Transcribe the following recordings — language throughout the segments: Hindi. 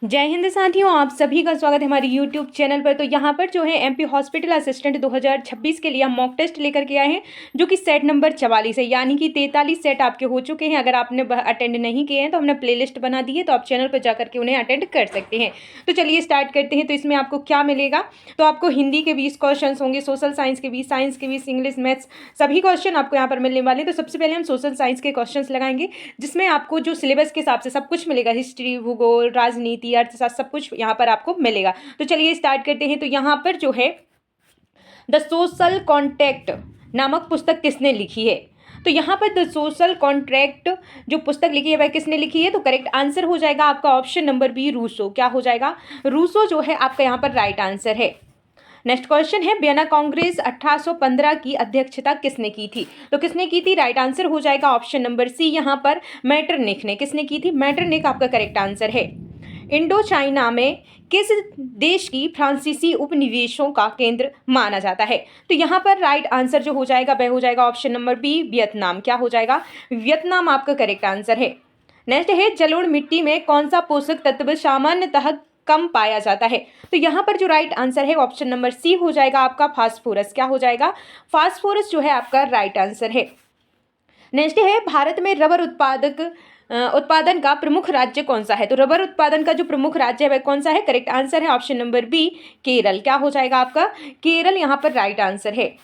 जय हिंद साथियों, आप सभी का स्वागत है हमारे यूट्यूब चैनल पर। तो यहाँ पर जो है एमपी हॉस्पिटल असिस्टेंट 2026 के लिए हम मॉक टेस्ट लेकर के आए हैं, जो कि सेट नंबर 44 है। यानी कि 43 सेट आपके हो चुके हैं। अगर आपने अटेंड नहीं किए हैं तो हमने प्लेलिस्ट बना दी है, तो आप चैनल पर जाकर के उन्हें अटेंड कर सकते हैं। तो चलिए स्टार्ट करते हैं। तो इसमें आपको क्या मिलेगा, तो आपको हिंदी के 20 क्वेश्चन होंगे, सोशल साइंस के 20, साइंस के 20, इंग्लिश, मैथ्स सभी क्वेश्चन आपको यहाँ पर मिलने वाले हैं। तो सबसे पहले हम सोशल साइंस के क्वेश्चन लगाएंगे, जिसमें आपको जो सिलेबस के हिसाब से सब कुछ मिलेगा, हिस्ट्री, भूगोल, राजनीति, अर्थशास्त्र, सब कुछ यहाँ पर आपको मिलेगा। तो चलिए स्टार्ट करते हैं। तो यहाँ पर जो है द सोशल कॉन्ट्रैक्ट नामक पुस्तक किसने लिखी है? तो यहाँ पर द सोशल कॉन्ट्रैक्ट जो पुस्तक लिखी है वह किसने लिखी है? तो करेक्ट आंसर हो जाएगा आपका ऑप्शन नंबर बी, रूसो। क्या हो जाएगा? रूसो जो है आपका यहाँ पर राइट आंसर है। नेक्स्ट क्वेश्चन है, वियना कांग्रेस 1815 की अध्यक्षता किसने की थी? तो किसने की थी? राइट आंसर हो जाएगा ऑप्शन नंबर सी, यहाँ पर मेटरनिख ने। किसने की थी? मेटरनिख आपका करेक्ट आंसर है। इंडो चाइना में किस देश की फ्रांसीसी उपनिवेशों का केंद्र माना जाता है? तो यहाँ पर राइट आंसर जो हो जाएगा वह हो जाएगा ऑप्शन नंबर बी, वियतनाम। क्या हो जाएगा? वियतनाम आपका करेक्ट आंसर है। नेक्स्ट है, जलोढ़ मिट्टी में कौन सा पोषक तत्व सामान्यतः कम पाया जाता है? तो यहाँ पर जो राइट आंसर है ऑप्शन नंबर सी हो जाएगा आपका फास्फोरस। क्या हो जाएगा? फास्फोरस जो है आपका राइट आंसर है। नेक्स्ट है, भारत में रबर उत्पादन का प्रमुख राज्य कौन सा है? तो रबर उत्पादन का जो प्रमुख राज्य है वह कौन सा है? करेक्ट आंसर है ऑप्शन नंबर बी, केरल। क्या हो जाएगा आपका? केरल यहाँ पर राइट आंसर है।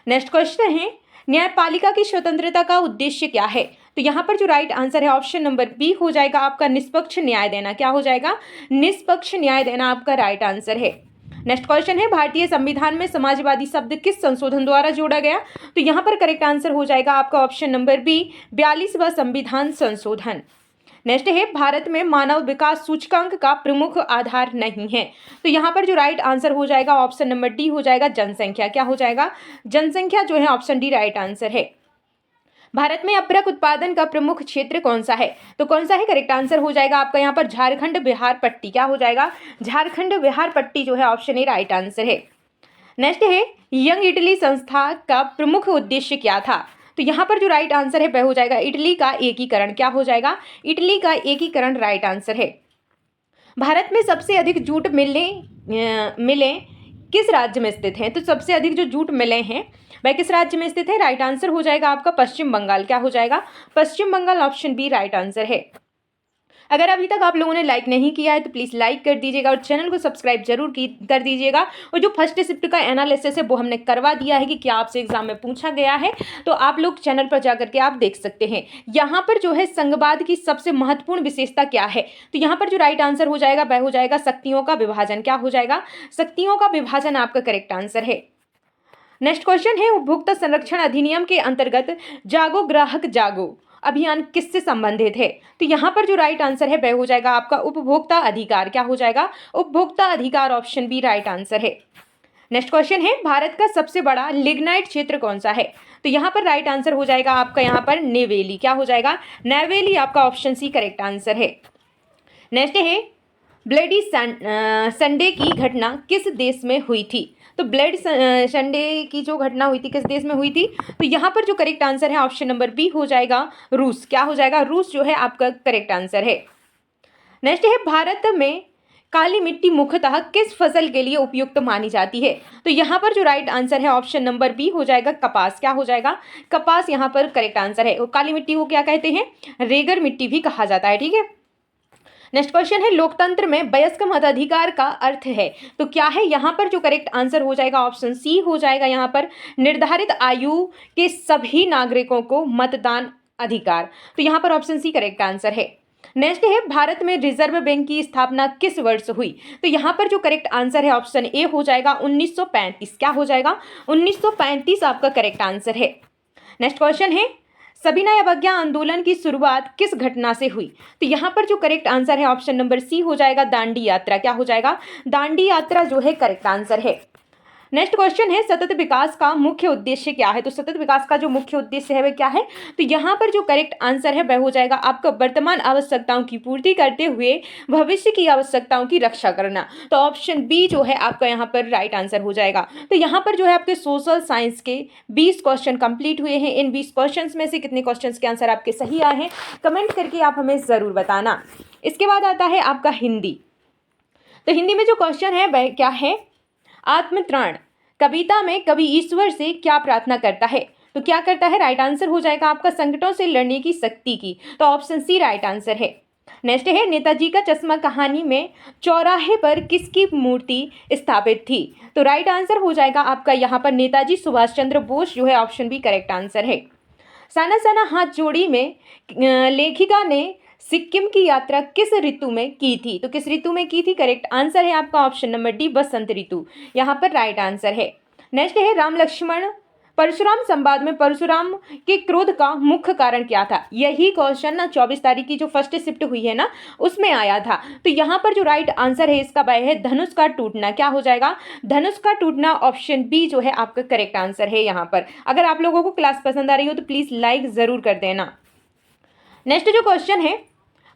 नेक्स्ट क्वेश्चन है, न्यायपालिका की स्वतंत्रता का उद्देश्य क्या है? तो यहाँ पर जो राइट आंसर है ऑप्शन नंबर बी हो जाएगा आपका निष्पक्ष न्याय देना। क्या हो जाएगा? निष्पक्ष न्याय देना आपका राइट आंसर है। नेक्स्ट क्वेश्चन है, भारतीय संविधान में समाजवादी शब्द किस संशोधन द्वारा जोड़ा गया? तो यहाँ पर करेक्ट आंसर हो जाएगा आपका ऑप्शन नंबर बी, 42वां संविधान संशोधन। नेक्स्ट है, भारत में मानव विकास सूचकांक का प्रमुख आधार नहीं है। तो यहाँ पर जो राइट आंसर हो जाएगा ऑप्शन नंबर डी हो जाएगा, जनसंख्या। क्या हो जाएगा? जनसंख्या जो है ऑप्शन डी राइट आंसर है। भारत में अभ्रक उत्पादन का प्रमुख क्षेत्र कौन सा है? तो कौन सा है? करेक्ट आंसर हो जाएगा आपका यहाँ पर झारखंड बिहार पट्टी। क्या हो जाएगा? झारखंड बिहार पट्टी जो है ऑप्शन ए राइट आंसर है। नेक्स्ट है, यंग इटली संस्था का प्रमुख उद्देश्य क्या था? तो यहाँ पर जो राइट आंसर है वह हो जाएगा इटली का एकीकरण। क्या हो जाएगा? इटली का एकीकरण राइट आंसर है। भारत में सबसे अधिक जूट मिलें किस राज्य में स्थित हैं? तो सबसे अधिक जो जूट मिलें हैं वह किस राज्य में स्थित है? राइट आंसर हो जाएगा आपका पश्चिम बंगाल। क्या हो जाएगा? Paschim Bengal option B right answer है। अगर अभी तक आप लोगों ने लाइक नहीं किया है तो प्लीज़ लाइक कर दीजिएगा और चैनल को सब्सक्राइब जरूर कर दीजिएगा। और जो फर्स्ट शिफ्ट का एनालिसिस है वो हमने करवा दिया है कि क्या आपसे एग्जाम में पूछा गया है, तो आप लोग चैनल पर जाकर के आप देख सकते हैं। यहाँ पर जो है संघवाद की सबसे महत्वपूर्ण विशेषता क्या है? तो यहाँ पर जो राइट आंसर हो जाएगा वह हो जाएगा शक्तियों का विभाजन। क्या हो जाएगा? शक्तियों का विभाजन आपका करेक्ट आंसर है। नेक्स्ट क्वेश्चन है, उपभोक्ता संरक्षण अधिनियम के अंतर्गत जागो ग्राहक जागो अभियान किससे संबंधित है? तो यहाँ पर जो राइट आंसर है वह हो जाएगा आपका उपभोक्ता अधिकार। क्या हो जाएगा? उपभोक्ता अधिकार ऑप्शन बी राइट आंसर है। नेक्स्ट क्वेश्चन है, भारत का सबसे बड़ा लिग्नाइट क्षेत्र कौन सा है? तो यहाँ पर राइट आंसर हो जाएगा आपका यहाँ पर नेवेली। क्या हो जाएगा? नेवेली आपका ऑप्शन सी करेक्ट आंसर है। नेक्स्ट है, ब्लडी संडे की घटना किस देश में हुई थी? तो ब्लड संडे की जो घटना हुई थी किस देश में हुई थी? तो यहाँ पर जो करेक्ट आंसर है ऑप्शन नंबर बी हो जाएगा रूस। क्या हो जाएगा? रूस जो है आपका करेक्ट आंसर है। नेक्स्ट है, भारत में काली मिट्टी मुख्यतः किस फसल के लिए उपयुक्त मानी जाती है? तो यहाँ पर जो राइट आंसर है ऑप्शन नंबर बी हो जाएगा कपास। क्या हो जाएगा? कपास यहाँ पर करेक्ट आंसर है। और काली मिट्टी को क्या कहते हैं? रेगर मिट्टी भी कहा जाता है। ठीक है। नेक्स्ट क्वेश्चन है, लोकतंत्र में वयस्क मताधिकार का अर्थ है तो क्या है? यहाँ पर जो करेक्ट आंसर हो जाएगा ऑप्शन सी हो जाएगा यहाँ पर निर्धारित आयु के सभी नागरिकों को मतदान अधिकार। तो यहाँ पर ऑप्शन सी करेक्ट आंसर है। नेक्स्ट है, भारत में रिजर्व बैंक की स्थापना किस वर्ष हुई? तो यहाँ पर जो करेक्ट आंसर है ऑप्शन ए हो जाएगा 1935। क्या हो जाएगा? 1935 आपका करेक्ट आंसर है। नेक्स्ट क्वेश्चन है, सविनय अवज्ञा आंदोलन की शुरुआत किस घटना से हुई? तो यहाँ पर जो करेक्ट आंसर है ऑप्शन नंबर सी हो जाएगा दांडी यात्रा। क्या हो जाएगा? दांडी यात्रा जो है करेक्ट आंसर है। नेक्स्ट क्वेश्चन है, सतत विकास का मुख्य उद्देश्य क्या है? तो सतत विकास का जो मुख्य उद्देश्य है वह क्या है? तो यहाँ पर जो करेक्ट आंसर है वह हो जाएगा आपका वर्तमान आवश्यकताओं की पूर्ति करते हुए भविष्य की आवश्यकताओं की रक्षा करना। तो ऑप्शन बी जो है आपका यहाँ पर राइट आंसर हो जाएगा। तो यहाँ पर जो है आपके सोशल साइंस के 20 क्वेश्चन कंप्लीट हुए हैं। इन 20 क्वेश्चन में से कितने क्वेश्चन के आंसर आपके सही आए हैं कमेंट करके आप हमें ज़रूर बताना। इसके बाद आता है आपका हिंदी। तो हिंदी में जो क्वेश्चन है वह क्या है, आत्मत्राण कविता में कवि ईश्वर से क्या प्रार्थना करता है? तो क्या करता है? राइट आंसर हो जाएगा आपका संकटों से लड़ने की शक्ति की, तो ऑप्शन सी राइट आंसर है। नेक्स्ट है, नेताजी का चश्मा कहानी में चौराहे पर किसकी मूर्ति स्थापित थी? तो राइट आंसर हो जाएगा आपका यहाँ पर नेताजी सुभाष चंद्र बोस जो है, ऑप्शन बी करेक्ट आंसर है। साना साना हाथ जोड़ी में लेखिका ने सिक्किम की यात्रा किस ऋतु में की थी? तो किस ऋतु में की थी? करेक्ट आंसर है आपका ऑप्शन नंबर डी बसंत ऋतु, यहाँ पर राइट आंसर है। नेक्स्ट है, राम लक्ष्मण परशुराम संवाद में परशुराम के क्रोध का मुख्य कारण क्या था? यही क्वेश्चन ना 24 तारीख की जो फर्स्ट शिफ्ट हुई है ना, उसमें आया था। तो यहाँ पर जो राइट आंसर है इसका वह है धनुष का टूटना। क्या हो जाएगा? धनुष का टूटना, ऑप्शन बी जो है आपका करेक्ट आंसर है यहाँ पर। अगर आप लोगों को क्लास पसंद आ रही हो तो प्लीज़ लाइक ज़रूर कर देना। नेक्स्ट जो क्वेश्चन है,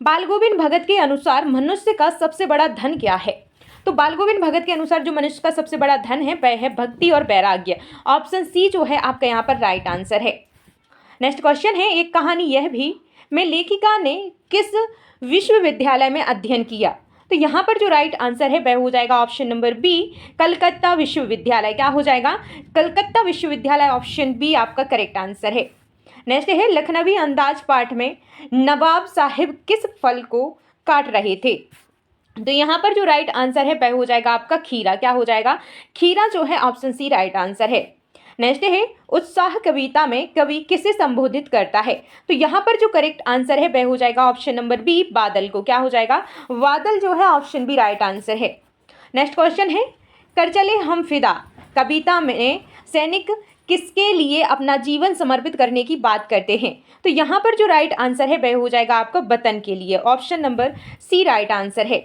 बाल गोविंद भगत के अनुसार मनुष्य का सबसे बड़ा धन क्या है? तो बाल गोविंद भगत के अनुसार जो मनुष्य का सबसे बड़ा धन है वह है भक्ति और वैराग्य, ऑप्शन सी जो है आपका यहाँ पर राइट आंसर है। नेक्स्ट क्वेश्चन है, एक कहानी यह भी में लेखिका ने किस विश्वविद्यालय में अध्ययन किया? तो यहाँ पर जो राइट आंसर है वह हो जाएगा ऑप्शन नंबर बी कलकत्ता विश्वविद्यालय। क्या हो जाएगा? कलकत्ता विश्वविद्यालय, ऑप्शन बी आपका करेक्ट आंसर है। नेक्स्ट है, लखनवी अंदाज पाठ में नवाब साहिब किस फल को काट रहे थे? तो यहाँ पर जो राइट आंसर है वह हो जाएगा आपका खीरा। क्या हो जाएगा? खीरा जो है, ऑप्शन सी राइट आंसर है। नेक्स्ट है, उत्साह कविता में कवि किसे संबोधित करता है? तो यहाँ पर जो करेक्ट आंसर है वह हो जाएगा ऑप्शन नंबर बी बादल को। क्या हो जाएगा? बादल जो है, ऑप्शन बी राइट आंसर है। नेक्स्ट क्वेश्चन है, कर चले हम फिदा कविता में सैनिक किसके लिए अपना जीवन समर्पित करने की बात करते हैं? तो यहाँ पर जो राइट आंसर है वह हो जाएगा आपका वतन के लिए, option number C right answer है।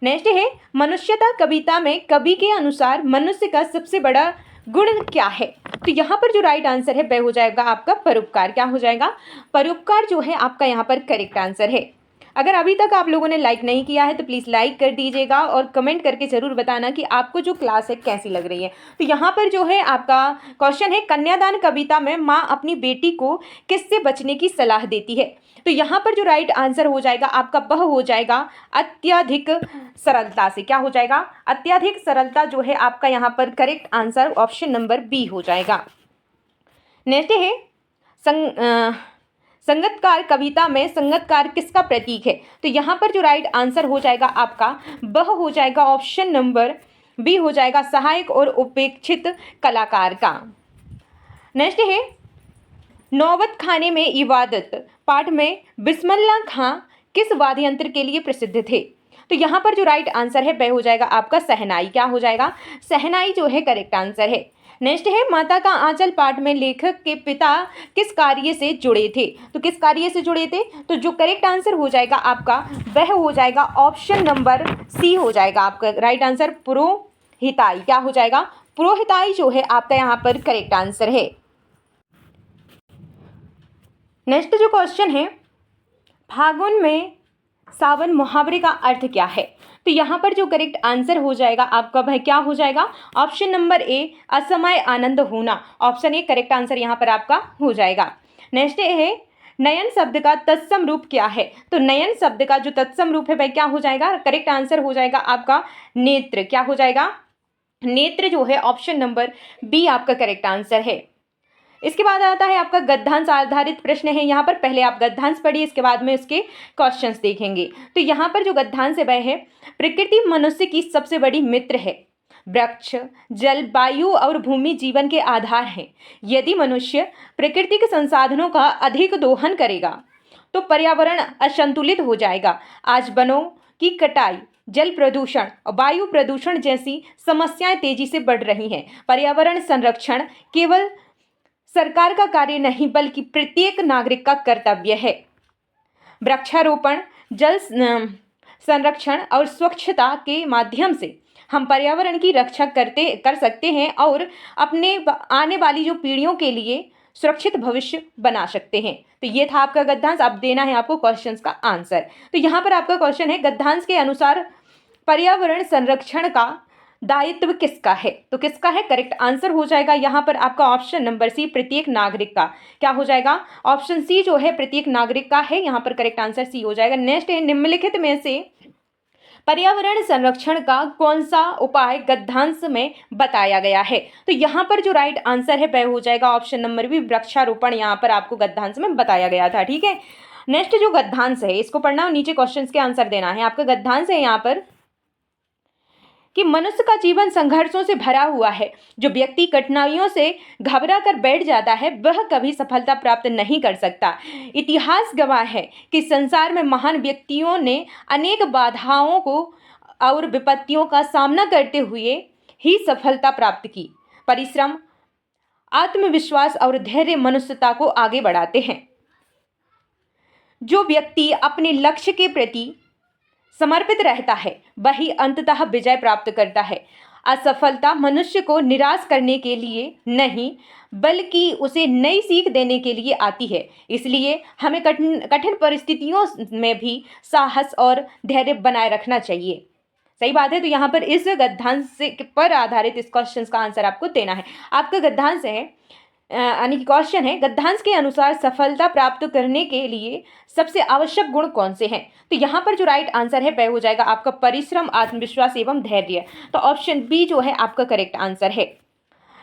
नेक्स्ट है, मनुष्यता कविता में कवि के अनुसार मनुष्य का सबसे बड़ा गुण क्या है? तो यहाँ पर जो राइट आंसर है वह हो जाएगा आपका परोपकार। क्या हो जाएगा? परोपकार जो है आपका यहाँ पर करेक्ट आंसर है। अगर अभी तक आप लोगों ने लाइक नहीं किया है तो प्लीज़ लाइक कर दीजिएगा और कमेंट करके ज़रूर बताना कि आपको जो क्लास है कैसी लग रही है। तो यहाँ पर जो है आपका क्वेश्चन है, कन्यादान कविता में माँ अपनी बेटी को किससे बचने की सलाह देती है? तो यहाँ पर जो राइट आंसर हो जाएगा आपका वह हो जाएगा अत्यधिक सरलता से। क्या हो जाएगा? अत्यधिक सरलता जो है आपका यहाँ पर correct answer option number B हो जाएगा। नेक्स्ट है, संगतकार कविता में संगतकार किसका प्रतीक है? तो यहाँ पर जो राइट आंसर हो जाएगा आपका वह हो जाएगा ऑप्शन नंबर बी हो जाएगा सहायक और उपेक्षित कलाकार का। नेक्स्ट है, नौबत खाने में इबादत पाठ में बिस्मिल्लाह खां किस वाद्य यंत्र के लिए प्रसिद्ध थे? तो यहाँ पर जो राइट आंसर है वह हो जाएगा आपका शहनाई। क्या हो जाएगा? शहनाई जो है करेक्ट आंसर है। नेक्स्ट है, माता का आंचल पाठ में लेखक के पिता किस कार्य से जुड़े थे? तो किस कार्य से जुड़े थे? तो जो करेक्ट आंसर हो जाएगा आपका वह हो जाएगा ऑप्शन नंबर सी हो जाएगा आपका राइट आंसर पुरोहिताई। क्या हो जाएगा? पुरोहिताई जो है आपका यहाँ पर करेक्ट आंसर है। नेक्स्ट जो क्वेश्चन है, फागुन में सावन मुहावरे का अर्थ क्या है? तो यहाँ पर जो करेक्ट आंसर हो जाएगा आपका वह क्या हो जाएगा? ऑप्शन नंबर ए असमय आनंद होना, ऑप्शन ए करेक्ट आंसर यहाँ पर आपका हो जाएगा। नेक्स्ट है, नयन शब्द का तत्सम रूप क्या है? तो नयन शब्द का जो तत्सम रूप है वह क्या हो जाएगा? करेक्ट आंसर हो जाएगा आपका नेत्र। क्या हो जाएगा? नेत्र जो है, ऑप्शन नंबर बी आपका करेक्ट आंसर है। इसके बाद आता है आपका गद्यांश आधारित प्रश्न है। यहाँ पर पहले आप गद्यांश पढ़िए, इसके बाद में इसके क्वेश्चंस देखेंगे। तो यहाँ पर जो गद्यांश है वह है, प्रकृति मनुष्य की सबसे बड़ी मित्र है। वृक्ष, जल, वायु और भूमि जीवन के आधार हैं। यदि मनुष्य प्रकृति के संसाधनों का अधिक दोहन करेगा तो पर्यावरण असंतुलित हो जाएगा। आज वनों की कटाई, जल प्रदूषण और वायु प्रदूषण जैसी समस्याएं तेजी से बढ़ रही हैं। पर्यावरण संरक्षण केवल सरकार का कार्य नहीं बल्कि प्रत्येक नागरिक का कर्तव्य है। वृक्षारोपण, जल संरक्षण और स्वच्छता के माध्यम से हम पर्यावरण की रक्षा कर सकते हैं और अपने आने वाली जो पीढ़ियों के लिए सुरक्षित भविष्य बना सकते हैं। तो ये था आपका गद्यांश। अब देना है आपको क्वेश्चंस का आंसर। तो यहाँ पर आपका क्वेश्चन है, गद्यांश के अनुसार पर्यावरण संरक्षण का दायित्व किसका है? तो किसका है? करेक्ट आंसर हो जाएगा यहाँ पर आपका ऑप्शन नंबर सी प्रत्येक नागरिक का। क्या हो जाएगा? ऑप्शन सी जो है प्रत्येक नागरिक का है, यहाँ पर करेक्ट आंसर सी हो जाएगा। नेक्स्ट है, निम्नलिखित में से पर्यावरण संरक्षण का कौन सा उपाय गद्यांश में बताया गया है? तो यहाँ पर जो राइट आंसर है वह हो जाएगा ऑप्शन नंबर बी, वृक्षारोपण यहाँ पर आपको गद्यांश में बताया गया था। ठीक है, नेक्स्ट जो गद्यांश है इसको पढ़ना और नीचे क्वेश्चंस के आंसर देना है। आपका गद्यांश है यहाँ पर कि मनुष्य का जीवन संघर्षों से भरा हुआ है। जो व्यक्ति कठिनाइयों से घबरा कर बैठ जाता है वह कभी सफलता प्राप्त नहीं कर सकता। इतिहास गवाह है कि संसार में महान व्यक्तियों ने अनेक बाधाओं को और विपत्तियों का सामना करते हुए ही सफलता प्राप्त की। परिश्रम, आत्मविश्वास और धैर्य मनुष्यता को आगे बढ़ाते हैं। जो व्यक्ति अपने लक्ष्य के प्रति समर्पित रहता है वही अंततः विजय प्राप्त करता है। असफलता मनुष्य को निराश करने के लिए नहीं बल्कि उसे नई सीख देने के लिए आती है। इसलिए हमें कठिन परिस्थितियों में भी साहस और धैर्य बनाए रखना चाहिए। सही बात है। तो यहाँ पर इस गद्यांश पर आधारित इस क्वेश्चन का आंसर आपको देना है। आपका गद्यांश है यानी कि क्वेश्चन है, गद्यांश के अनुसार सफलता प्राप्त करने के लिए सबसे आवश्यक गुण कौन से हैं? तो यहाँ पर जो राइट आंसर है वह हो जाएगा आपका परिश्रम, आत्मविश्वास एवं धैर्य। तो ऑप्शन बी जो है आपका करेक्ट आंसर है।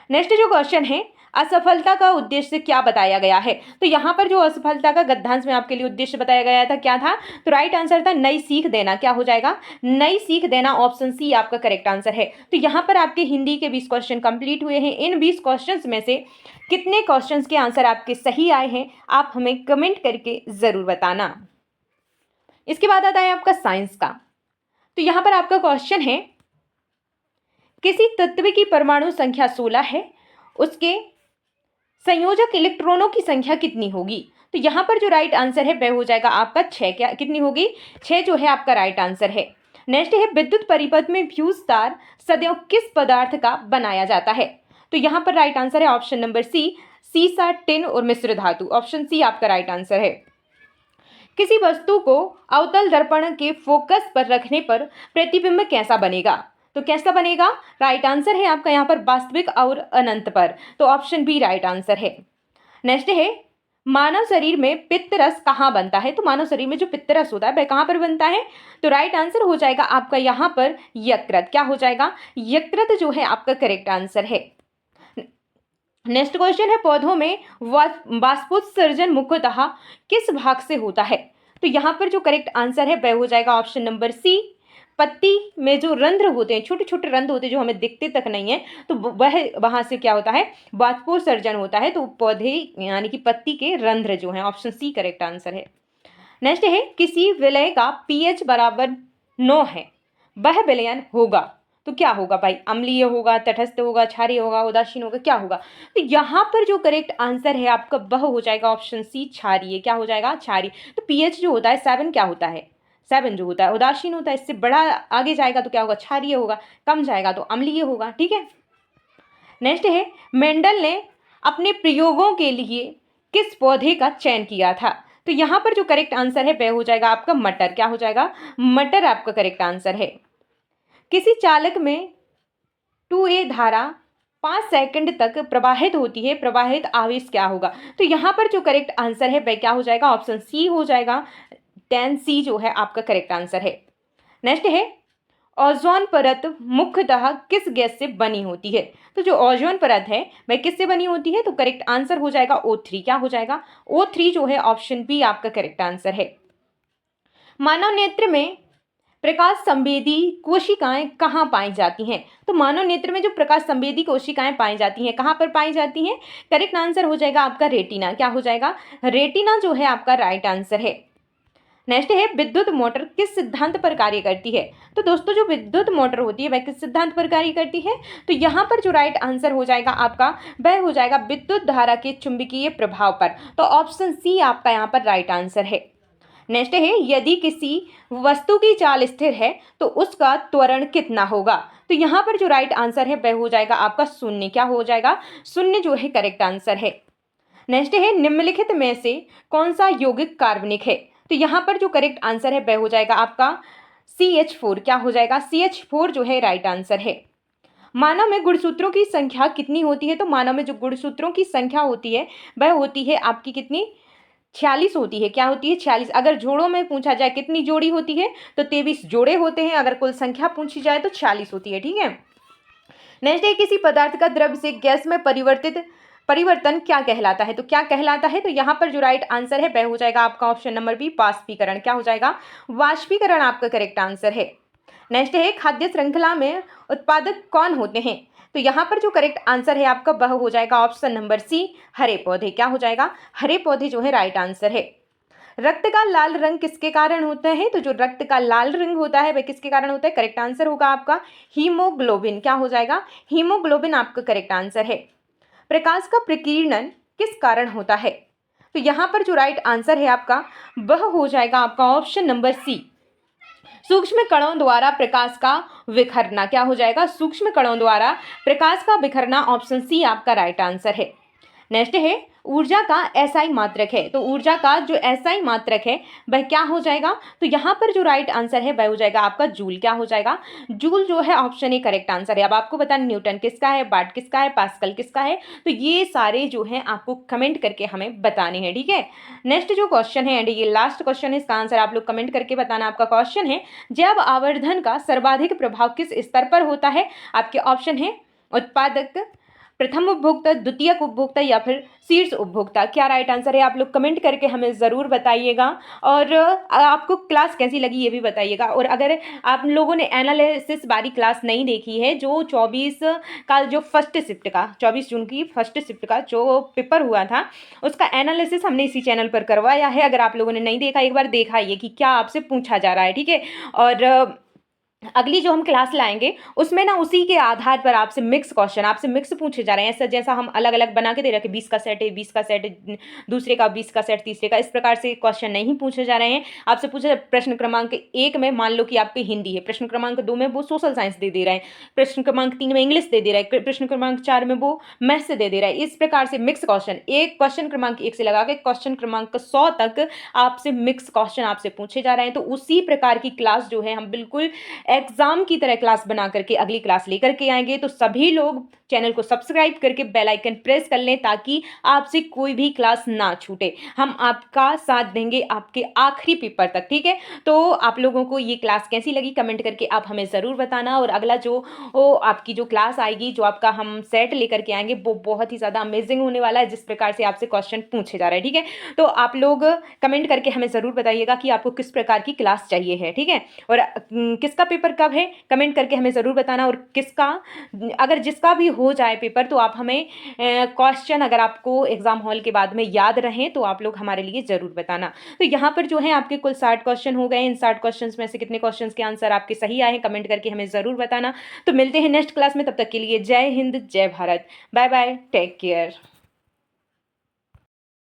नेक्स्ट जो क्वेश्चन है, असफलता का उद्देश्य क्या बताया गया है? तो यहाँ पर जो असफलता का गद्यांश में आपके लिए उद्देश्य बताया गया था क्या था? तो राइट आंसर था नई सीख देना। क्या हो जाएगा? नई सीख देना। ऑप्शन सी आपका करेक्ट आंसर है। तो यहाँ पर आपके हिंदी के 20 क्वेश्चन कंप्लीट हुए हैं। इन 20 क्वेश्चंस में से कितने क्वेश्चंस के आंसर आपके सही आए हैं आप हमें कमेंट करके ज़रूर बताना। इसके बाद आता है आपका साइंस का। तो यहाँ पर आपका क्वेश्चन है, किसी तत्व की परमाणु संख्या 16 है, उसके संयोजक इलेक्ट्रॉनों की संख्या कितनी होगी? तो यहाँ पर जो राइट आंसर है वह हो जाएगा आपका 6। क्या कितनी होगी? 6 जो है आपका राइट आंसर है। नेक्स्ट है, विद्युत परिपथ में फ्यूज तार सदैव किस पदार्थ का बनाया जाता है? तो यहाँ पर राइट आंसर है ऑप्शन नंबर सी, सीसा, टिन और मिश्र धातु। ऑप्शन सी आपका राइट आंसर है। किसी वस्तु को अवतल दर्पण के फोकस पर रखने पर प्रतिबिंब कैसा बनेगा? तो कैसा बनेगा? राइट आंसर है आपका यहाँ पर वास्तविक और अनंत पर। तो ऑप्शन बी राइट आंसर है। नेक्स्ट है, मानव शरीर में पित्त रस कहाँ बनता है? तो मानव शरीर में जो पित्त रस होता है वह कहाँ पर बनता है? तो राइट आंसर हो जाएगा आपका यहाँ पर यकृत। क्या हो जाएगा? यकृत जो है आपका करेक्ट आंसर है। नेक्स्ट क्वेश्चन है, पौधों में वाष्पोत्सर्जन मुख्यतः किस भाग से होता है? तो यहाँ पर जो करेक्ट आंसर है वह हो जाएगा ऑप्शन नंबर सी, पत्ती में जो रंध्र होते हैं, छोटे छोटे रंध्र होते हैं जो हमें दिखते तक नहीं है, तो वह वहां से क्या होता है? वाष्पोत्सर्जन होता है। तो पौधे यानी कि पत्ती के रंध्र जो हैं। ऑप्शन सी करेक्ट आंसर है। नेक्स्ट है, किसी विलय का pH बराबर 9 है, वह विलयन होगा। तो क्या होगा भाई? अम्लीय होगा, तटस्थ होगा, क्षारीय होगा, उदासीन होगा, क्या होगा? तो यहाँ पर जो करेक्ट आंसर है आपका वह हो जाएगा ऑप्शन सी, क्षारीय। क्या हो जाएगा? क्षारीय। तो pH जो होता है 7 क्या होता है? 7 जो होता है उदासीन होता है। इससे बड़ा आगे जाएगा तो क्या होगा? क्षारीय होगा। कम जाएगा तो अम्लीय होगा। ठीक है। नेक्स्ट है, मेंडल ने अपने प्रयोगों के लिए किस पौधे का चयन किया था? तो यहाँ पर जो करेक्ट आंसर है वह हो जाएगा आपका मटर। क्या हो जाएगा? मटर आपका करेक्ट आंसर है। किसी चालक में 2A धारा 5 सेकंड तक प्रवाहित होती है, प्रवाहित आवेश क्या होगा? तो यहाँ पर जो करेक्ट आंसर है वह क्या हो जाएगा? ऑप्शन सी हो जाएगा, 10C जो है आपका करेक्ट आंसर है। नेक्स्ट है, ओजोन परत मुख्यतः किस गैस से बनी होती है? तो जो ओजोन परत है वह किससे बनी होती है? तो करेक्ट आंसर हो जाएगा O3। क्या हो जाएगा? O3 जो है ऑप्शन बी आपका करेक्ट आंसर है। मानव नेत्र में प्रकाश संवेदी कोशिकाएं कहाँ पाई जाती हैं? तो मानव नेत्र में जो प्रकाश संवेदी कोशिकाएं पाई जाती हैं कहाँ पर पाई जाती हैं? करेक्ट आंसर हो जाएगा आपका रेटिना। क्या हो जाएगा? रेटिना जो है आपका राइट आंसर है। नेक्स्ट है, विद्युत मोटर किस सिद्धांत पर कार्य करती है? तो दोस्तों जो विद्युत मोटर होती है वह किस सिद्धांत पर कार्य करती है? तो यहाँ पर जो राइट आंसर हो जाएगा आपका वह हो जाएगा विद्युत धारा के चुंबकीय प्रभाव पर। तो ऑप्शन सी आपका यहाँ पर राइट आंसर है। नेक्स्ट है, यदि किसी वस्तु की चाल स्थिर है तो उसका त्वरण कितना होगा? तो यहाँ पर जो राइट आंसर है वह हो जाएगा आपका 0। क्या हो जाएगा? 0 जो है करेक्ट आंसर है। नेक्स्ट है, निम्नलिखित में से कौन सा यौगिक कार्बनिक है? तो यहाँ पर जो करेक्ट आंसर है वह हो जाएगा आपका CH4। क्या हो जाएगा? CH4 जो है राइट आंसर है। मानव में गुणसूत्रों की संख्या कितनी होती है? तो मानव में जो गुणसूत्रों की संख्या होती है वह होती है आपकी कितनी? 46 होती है। क्या होती है? 46। अगर जोड़ों में पूछा जाए कितनी जोड़ी होती है तो 23 जोड़े होते हैं। अगर कुल संख्या पूछी जाए तो 46 होती है। ठीक है। नेक्स्ट है, किसी पदार्थ का द्रव से गैस में परिवर्तन क्या कहलाता है? तो क्या कहलाता है? तो यहाँ पर जो राइट आंसर है वह हो जाएगा आपका ऑप्शन नंबर बी, वाष्पीकरण। क्या हो जाएगा? वाष्पीकरण आपका करेक्ट आंसर है। नेक्स्ट है, खाद्य श्रृंखला में उत्पादक कौन होते हैं? तो यहाँ पर जो करेक्ट आंसर है आपका वह हो जाएगा ऑप्शन नंबर सी, हरे पौधे। क्या हो जाएगा? हरे पौधे जो है राइट आंसर है। रक्त का लाल रंग किसके कारण होता है? तो जो रक्त का लाल रंग होता है वह किसके कारण होता है? करेक्ट आंसर होगा आपका हीमोग्लोबिन। क्या हो जाएगा? हीमोग्लोबिन आपका करेक्ट आंसर है। प्रकाश का प्रकीर्णन किस कारण होता है? तो यहाँ पर जो राइट आंसर है आपका वह हो जाएगा आपका ऑप्शन नंबर सी, सूक्ष्म कणों द्वारा प्रकाश का विखरना। क्या हो जाएगा? सूक्ष्म कणों द्वारा प्रकाश का विखरना। ऑप्शन सी आपका राइट आंसर है। नेक्स्ट है, ऊर्जा का एसआई मात्रक है। तो ऊर्जा का जो एसआई मात्रक है वह क्या हो जाएगा? तो यहाँ पर जो राइट आंसर है वह हो जाएगा आपका जूल। क्या हो जाएगा? जूल जो है ऑप्शन ए करेक्ट आंसर है। अब आपको बताना न्यूटन किसका है, वाट किसका है, पास्कल किसका है, तो ये सारे जो है आपको कमेंट करके हमें बताने हैं। ठीक है। नेक्स्ट जो क्वेश्चन है एंड ये लास्ट क्वेश्चन है, इसका आंसर आप लोग कमेंट करके बताना। आपका क्वेश्चन है, जैव आवर्धन का सर्वाधिक प्रभाव किस स्तर पर होता है? आपके ऑप्शन है उत्पादक, प्रथम उपभोक्ता, द्वितीयक उपभोक्ता या फिर शीर्ष उपभोक्ता। क्या राइट आंसर है? आप लोग कमेंट करके हमें ज़रूर बताइएगा। और आपको क्लास कैसी लगी ये भी बताइएगा। और अगर आप लोगों ने एनालिसिस वाली क्लास नहीं देखी है, जो 24 का जो फर्स्ट शिफ्ट का 24 जून की फर्स्ट शिफ्ट का जो पेपर हुआ था उसका एनालिसिस हमने इसी चैनल पर करवाया है। अगर आप लोगों ने नहीं देखा, एक बार दिखाइए कि क्या आपसे पूछा जा रहा है। ठीक है। और अगली जो हम क्लास लाएंगे उसमें ना उसी के आधार पर आपसे मिक्स क्वेश्चन आपसे मिक्स पूछे जा रहे हैं। ऐसा जैसा हम अलग अलग बना के दे रहे हैं कि 20 का सेट है, 20 का सेट दूसरे का, 20 का सेट तीसरे का, इस प्रकार से क्वेश्चन नहीं पूछे जा रहे हैं। आपसे पूछे प्रश्न क्रमांक 1 में मान लो कि आपकी हिंदी है, प्रश्न क्रमांक 2 में वो सोशल साइंस दे रहा है, प्रश्न क्रमांक 3 में इंग्लिश दे रहा है, प्रश्न क्रमांक 4 में वो मैथ्स से दे रहा है। इस प्रकार से मिक्स क्वेश्चन, एक क्वेश्चन क्रमांक 1 से लगा के क्वेश्चन क्रमांक 100 तक आपसे मिक्स क्वेश्चन आपसे पूछे जा रहे हैं। तो उसी प्रकार की क्लास जो है हम बिल्कुल एग्जाम की तरह क्लास बना करके अगली क्लास लेकर के आएंगे। तो सभी लोग चैनल को सब्सक्राइब करके बेल आइकन प्रेस कर लें ताकि आपसे कोई भी क्लास ना छूटे। हम आपका साथ देंगे आपके आखिरी पेपर तक। ठीक है। तो आप लोगों को ये क्लास कैसी लगी कमेंट करके आप हमें ज़रूर बताना। और अगला जो आपकी जो क्लास आएगी, जो आपका हम सेट लेकर के आएंगे, वो बहुत ही ज़्यादा अमेजिंग होने वाला है, जिस प्रकार से आपसे क्वेश्चन पूछे जा रहे हैं। ठीक है। तो आप लोग कमेंट करके हमें ज़रूर बताइएगा कि आपको किस प्रकार की क्लास चाहिए है। ठीक है। और किसका पेपर कब है कमेंट करके हमें ज़रूर बताना। और किसका, अगर जिसका भी हो जाए पेपर, तो आप हमें क्वेश्चन अगर आपको एग्जाम हॉल के बाद में याद रहें तो आप लोग हमारे लिए ज़रूर बताना। तो यहाँ पर जो है आपके कुल 60 क्वेश्चन हो गए। इन 60 क्वेश्चन में से कितने क्वेश्चन के आंसर आपके सही आए हैं कमेंट करके हमें ज़रूर बताना। तो मिलते हैं नेक्स्ट क्लास में, तब तक के लिए जय हिंद, जय Bharat, bye bye, take care.